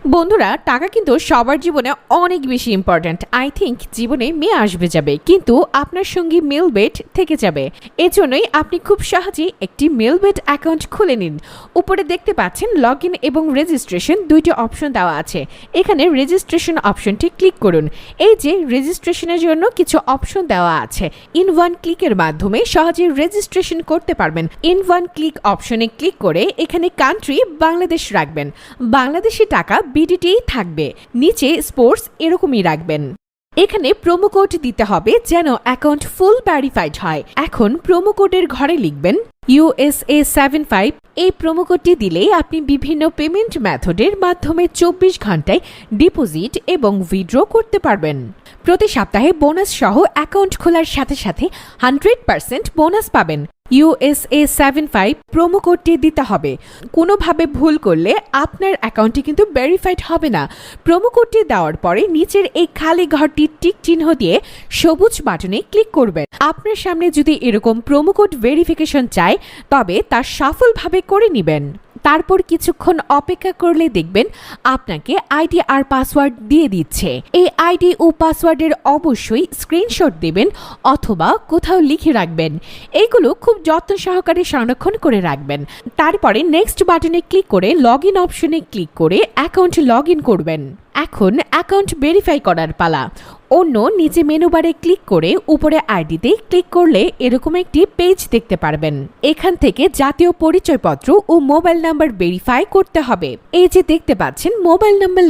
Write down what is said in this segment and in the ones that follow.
বন্ধুরা, টাকা কিন্তু সবার জীবনে অনেক বেশি ইম্পর্ট্যান্ট। আই থিঙ্ক জীবনে মেয়ে আসবে যাবে, কিন্তু আপনার সঙ্গে মেলবেট থেকে যাবে। এজন্যই আপনি খুব সহজেই একটি মেলবেট অ্যাকাউন্ট খুলে নিন। উপরে দেখতে পাচ্ছেন লগ ইন এবং রেজিস্ট্রেশন দুইটি অপশন দেওয়া আছে। এখানে রেজিস্ট্রেশন অপশনটি ক্লিক করুন। এই যে রেজিস্ট্রেশনের জন্য কিছু অপশন দেওয়া আছে, ইন ওয়ান ক্লিকের মাধ্যমে সহজে রেজিস্ট্রেশন করতে পারবেন। ইন ওয়ান ক্লিক অপশনে ক্লিক করে এখানে কান্ট্রি বাংলাদেশ রাখবেন। বাংলাদেশি টাকা বিডিটি থাকবে, নিচে স্পোর্টস এরকমই রাখবেন। এখানে প্রোমো কোড দিতে হবে যেন অ্যাকাউন্ট ফুল ভেরিফাইড হয়। এখন প্রোমো কোডের ঘরে লিখবেন USA 75। এই প্রোমো কোডটি দিলেই আপনি বিভিন্ন পেমেন্ট মেথডের মাধ্যমে 24 ঘন্টায় ডিপোজিট এবং উইথড্র করতে পারবেন। প্রতি সপ্তাহে বোনাস সহ অ্যাকাউন্ট খোলার সাথে সাথে 100% বোনাস পাবেন। USA 75 প্রোমো কোডটি দিতে হবে। কোনোভাবে ভুল করলে আপনার অ্যাকাউন্টটি কিন্তু ভেরিফাইড হবে না। প্রোমো কোডটি দেওয়ার পরে নিচের এই খালি ঘরটি টিক চিহ্ন দিয়ে সবুজ বাটনে ক্লিক করবেন। আপনার সামনে যদি এরকম প্রোমো কোড ভেরিফিকেশন চায় তবে তা সফলভাবে করে নেবেন। তারপর কিছুক্ষণ অপেক্ষা করলে দেখবেন আপনাকে আইডি আর পাসওয়ার্ড দিয়ে দিচ্ছে। এই আইডি ও পাসওয়ার্ডের অবশ্যই স্ক্রিনশট দেবেন অথবা কোথাও লিখে রাখবেন। এইগুলো খুব যত্ন সহকারে সংরক্ষণ করে রাখবেন। তারপরে নেক্সট বাটনে ক্লিক করে লগ ইন অপশনে ক্লিক করে অ্যাকাউন্ট লগ ইন করবেন। এখন অ্যাকাউন্ট ভেরিফাই করার পালা। অন্য নিচে মেনু বারে ক্লিক করে উপরে আইডিতে ক্লিক করলে এরকম একটি পেজ দেখতে পারবেন। এখান থেকে জাতীয় পরিচয়পত্র ও মোবাইল নাম্বার ভেরিফাই করতে হবে। এই যে দেখতে পাচ্ছেন মোবাইল নাম্বার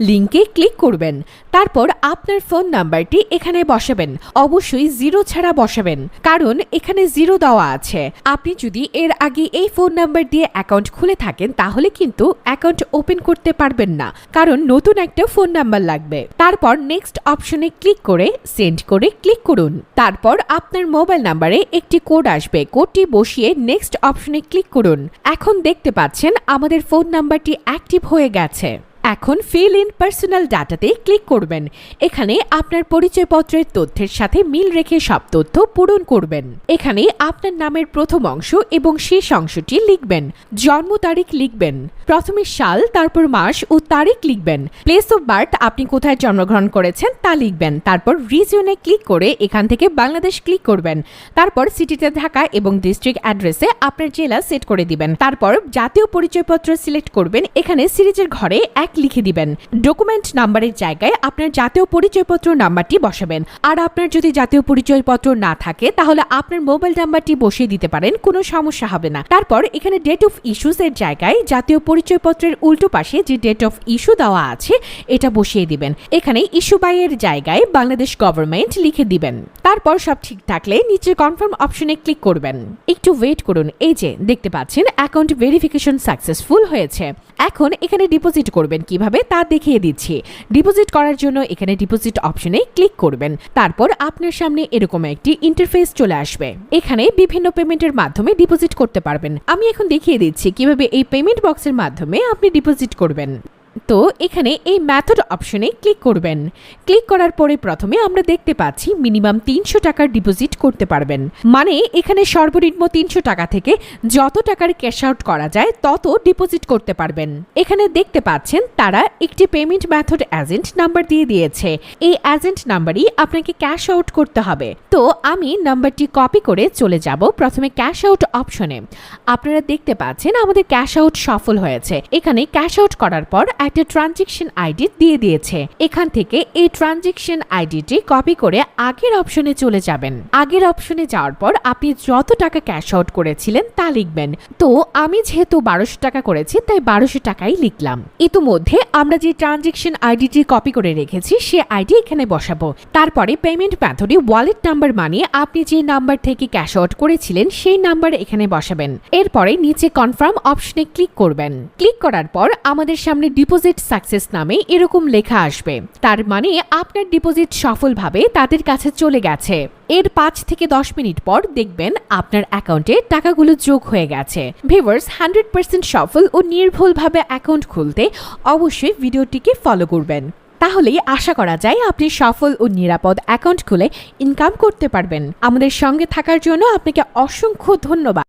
লিংকে ক্লিক করবেন। তারপর আপনার ফোন নাম্বারটি এখানে বসাবেন। অবশ্যই 0 ছাড়া বসাবেন, কারণ এখানে 0 দেওয়া আছে। আপনি যদি এর আগে এই ফোন নাম্বার দিয়ে অ্যাকাউন্ট খুলে থাকেন তাহলে কিন্তু অ্যাকাউন্ট ওপেন করতে পারবেন না, কারণ নতুন একটা ফোন নাম্বার লাগবে। তারপর নেক্সট অপশনে ক্লিক করে সেন্ড করে ক্লিক করুন। তারপর আপনার মোবাইল নাম্বারে একটি কোড আসবে, কোডটি বসিয়ে নেক্সট অপশনে ক্লিক করুন। এখন দেখতে পাচ্ছেন আমাদের ফোন নাম্বারটি অ্যাক্টিভ হয়ে গেছে। এখন ফিল ইন পার্সোনাল ডাটাতে ক্লিক করবেন। এখানে আপনার পরিচয়পত্রের তথ্যের সাথে মিল রেখে সব তথ্য পূরণ করবেন। এখানে আপনার নামের প্রথম অংশ এবং শেষ অংশটি লিখবেন। জন্ম তারিখ লিখবেন, প্রথমে সাল তারপর মাস ও তারিখ লিখবেন। প্লেস অফ বার্থ আপনি কোথায় জন্মগ্রহণ করেছেন তা লিখবেন। তারপর রিজিয়নে ক্লিক করে এখান থেকে বাংলাদেশ ক্লিক করবেন। তারপর সিটিতে ঢাকা এবং ডিস্ট্রিক্ট অ্যাড্রেসে আপনার জেলা সেট করে দিবেন। তারপর জাতীয় পরিচয়পত্র সিলেক্ট করবেন। এখানে সিরিজের ঘরে 1 লিখে দিবেন। ডকুমেন্ট নাম্বারের জায়গায় আপনার জাতীয় পরিচয়পত্র নাম্বারটি বসাবেন। আর আপনার যদি জাতীয় পরিচয়পত্র না থাকে তাহলে আপনার মোবাইল নাম্বারটি বসিয়ে দিতে পারেন, কোনো সমস্যা হবে না। তারপর এখানে ডেট অফ ইস্যুস এর জায়গায় জাতীয় পরিচয়পত্রের উল্টো পাশে যে ডেট অফ ইস্যু দেওয়া আছে এটা বসিয়ে দিবেন। এখানে ইস্যু বাই এর জায়গায় বাংলাদেশ গভর্নমেন্ট লিখে দিবেন। তারপর সব ঠিক থাকলে নিচে কনফার্ম অপশনে ক্লিক করবেন। একটু ওয়েট করুন। এই যে দেখতে পাচ্ছেন অ্যাকাউন্ট ভেরিফিকেশন সাকসেসফুল হয়েছে। এখন এখানে ডিপোজিট করবেন কিভাবে তা দেখিয়ে দিচ্ছি। ডিপোজিট করার জন্য এখানে ডিপোজিট অপশনে ক্লিক করবেন। তারপর আপনার সামনে এরকম একটি ইন্টারফেস চলে আসবে। এখানে বিভিন্ন পেমেন্টের মাধ্যমে ডিপোজিট করতে পারবেন। আমি এখন দেখিয়ে দিচ্ছি কিভাবে এই পেমেন্ট বক্সের মাধ্যমে আপনি ডিপোজিট করবেন। তো এখানে এই মেথড অপশনে ক্লিক করবেন। ক্লিক করার পরে প্রথমে আমরা দেখতে পাচ্ছি মিনিমাম 300 টাকার ডিপোজিট করতে পারবেন। মানে এখানে সর্বনিম্ন 300 টাকা থেকে যত টাকার ক্যাশ আউট করা যায় তত ডিপোজিট করতে পারবেন। এখানে দেখতে পাচ্ছেন তারা একটি পেমেন্ট মেথড এজেন্ট নাম্বার দিয়ে দিয়েছে। এই এজেন্ট নাম্বারই আপনাকে ক্যাশ আউট করতে হবে। তো আমি নাম্বারটি কপি করে চলে যাব প্রথমে ক্যাশ আউট অপশনে। আপনারা দেখতে পাচ্ছেন আমাদের ক্যাশ আউট সফল হয়েছে। এখানে ক্যাশ আউট করার পর একটা ট্রানজ্যাকশন আইডি দিয়ে দিয়েছে। এখান থেকে এই ট্রানজ্যাকশন আইডিটি কপি করে আগের অপশনে চলে যাবেন। আগের অপশনে যাওয়ার পর আপনি যত টাকা ক্যাশ আউট করেছিলেন তা লিখবেন। তো আমি যেহেতু 1200 টাকা করেছি তাই 1200 টাকাই লিখলাম। ইতিমধ্যে আমরা যে ট্রানজ্যাকশন আইডিটি কপি করে রেখেছি সে আইডি এখানে বসাবো। তারপরে পেমেন্ট মেথডে ওয়ালেট নাম্বার মানে আপনি যে নাম্বার থেকে ক্যাশ আউট করেছিলেন সেই নাম্বার এখানে বসাবেন। এরপরে নিচে কনফার্ম অপশনে ক্লিক করবেন। ক্লিক করার পর আমাদের সামনে ডিপোজিট সাকসেস নামে এরকম লেখা আসবে। তার মানে আপনার ডিপোজিট সফলভাবে তাদের কাছে চলে গেছে। এর 5 থেকে 10 মিনিট পর দেখবেন আপনার অ্যাকাউন্টে টাকাগুলো যোগ হয়ে গেছে। ভিউয়ার্স, 100% সফল ও নির্ভুলভাবে অ্যাকাউন্ট খুলতে অবশ্যই ভিডিওটিকে ফলো করবেন। তাহলেই আশা করা যায় আপনি সফল ও নিরাপদ অ্যাকাউন্ট খুলে ইনকাম করতে পারবেন। আমাদের সঙ্গে থাকার জন্য আপনাকে অসংখ্য ধন্যবাদ।